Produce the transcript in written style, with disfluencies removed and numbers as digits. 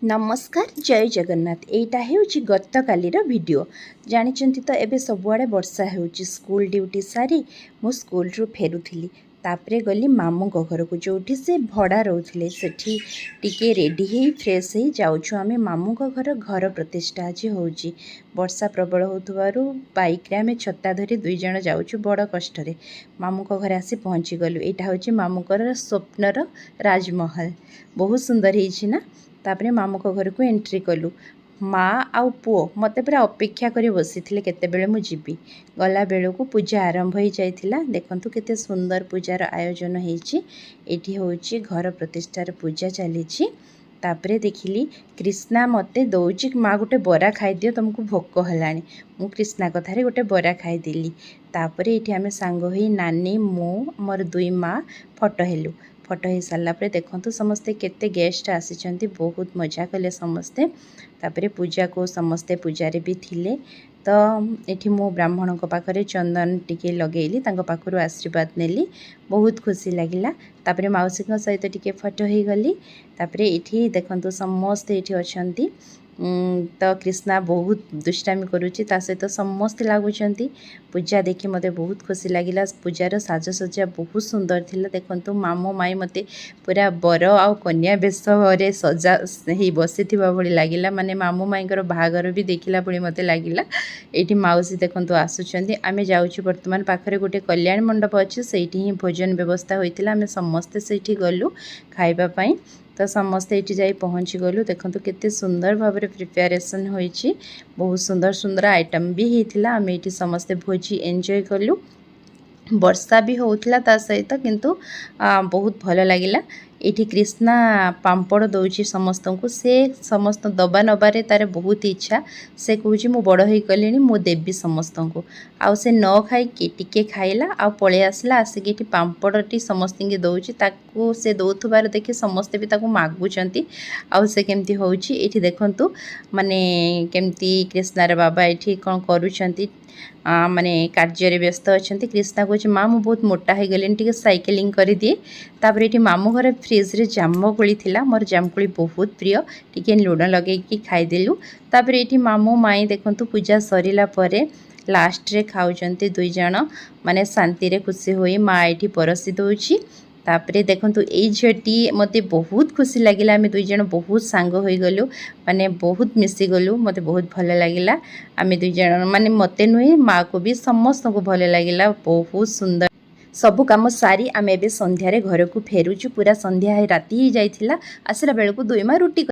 नमस्कार जय जगन्नाथ एटा हेउची गतकालीर वीडियो जानिचंती तो एबे सबुआड़े वर्षा हेउची स्कूल ड्यूटी सारी मु स्कूल रु फेरुथिली तापरे गली मामू घर को जोठी से भड़ा रोथले सेठी टिके रेडी हे फ्रेश हे जाउछु आमे मामू घर घर प्रतिष्ठा आज होउची वर्षा प्रबल होतुवारु बाइक रे आमे छत्ता धरी दुई जण जाउछु बड़ कष्ट रे मामू घर आसी पहुँची गलु एटा होउची मामू घर स्वप्नर राजमहल बहुत सुंदर हेछि ना तापरे मामू को घर को एंट्री कलु माँ आउ पुओ मते पूरा अपेक्षा करी बसी थिले केते बेले मु जीबी गला बेलू को पूजा आरंभ हो जाइथिला देखंतु केते सुंदर पूजार आयोजन हेछि एठी होछि घर प्रतिष्ठार पूजा चलीछि तापरे देखिली कृष्णा मते दौची माँ गोटे बरा खाई दियो तुमको भोक हलानी मु कृष्णा कथारे गोटे बरा खाई देली तापरे एठी आमे सांग होई नानी मु मोर दुई माँ फोटो हेलु फोटो हो सारा पर देखते समस्ते केते गेस्ट आसी बहुत मजा कले समस्ते तापरे पूजा को समस्ते पूजारे भी थिले तो ये मो ब्राह्मण पाखरे चंदन टिके लगेली पाखरु आशीर्वाद नेली बहुत खुशी लगिला तापरे माउसी सहित टिके फोटो हो गली तापरे ये देखंतु समस्ते ये अछंती तो कृष्णा बहुत दुष्टामी करुच्ची सहित समस्ते लगुंट पूजा देखी मते बहुत खुशी लगिला पूजार साजसज्जा बहुत सुंदर थिला देखंतु मामू माई मते पूरा बर आ कन्या बेश सजा ही बसी भली लगिला माने मामू माईकर बाहागर भी देखिला भली मते लगिला एठी माउसी देखंतु आसुचंदी आमे जाउछु वर्तमान पाखरे गोटे कल्याण मंडप अछि सेठी ही भोजन व्यवस्था होइतिला आमे समस्ते सेठी गलु खाइबा पई तो समस्ते ये जाई पहुँची गलु देखंतु केते सुंदर भाव में प्रिपेरेसन होइछि बहुत सुंदर सुंदर आइटम भी होइतिला आमे एठी समस्ते भोजी एंजॉय कलु वर्षा भी होउतिला ता सहित किंतु बहुत भल लगिला एठी कृष्णा पांपड़ दौची समस्त को से समस्त दबा नबारे तार बहुत इच्छा से कहूँ मु बड़ हो गली मु देवी समस्त को आउ से न खाई टिके खाइला आ पळे आसला आसिक ये पांपड़टी समस्त की दौची ताकू से दौथुबार देखि समस्ते भी ताकू मागुचंती आउ से केमती होउची एठी देखंतु माने केमती कृष्णार बाबा एठी कोन करूचंती माने कार्य व्यस्त अच्छा कृष्णा कहे माँ मु बहुत मोटा हो गली टे साइकेलिंग कर दिए तापर ये मामू घर फ्रिज रे जामुकोली थिला मोर जामुकोली बहुत प्रिय टिके लुण लगे खाईदेलु तापर ये मामू माई देखंतु पूजा सरीला परे लास्ट रे खाउचंती दुई जण माने शांति रे खुशी होई माँ ये परसी दौची तापरे देखंतु एई झटी मते बहुत खुशी लागिला आमे दुई जण बहुत सांग होई गलु माने बहुत मिसी गलु मते बहुत भल लागिला आमे दुई जण माने मते नुई माँ को भी समस्त को भल लागिला बहुत सुंदर सबु काम सारी आमे बे संध्या रे घर को फेरुचु पूरा संध्या राती ही जाइथिला आसरा बेल को दुई माँ रुटी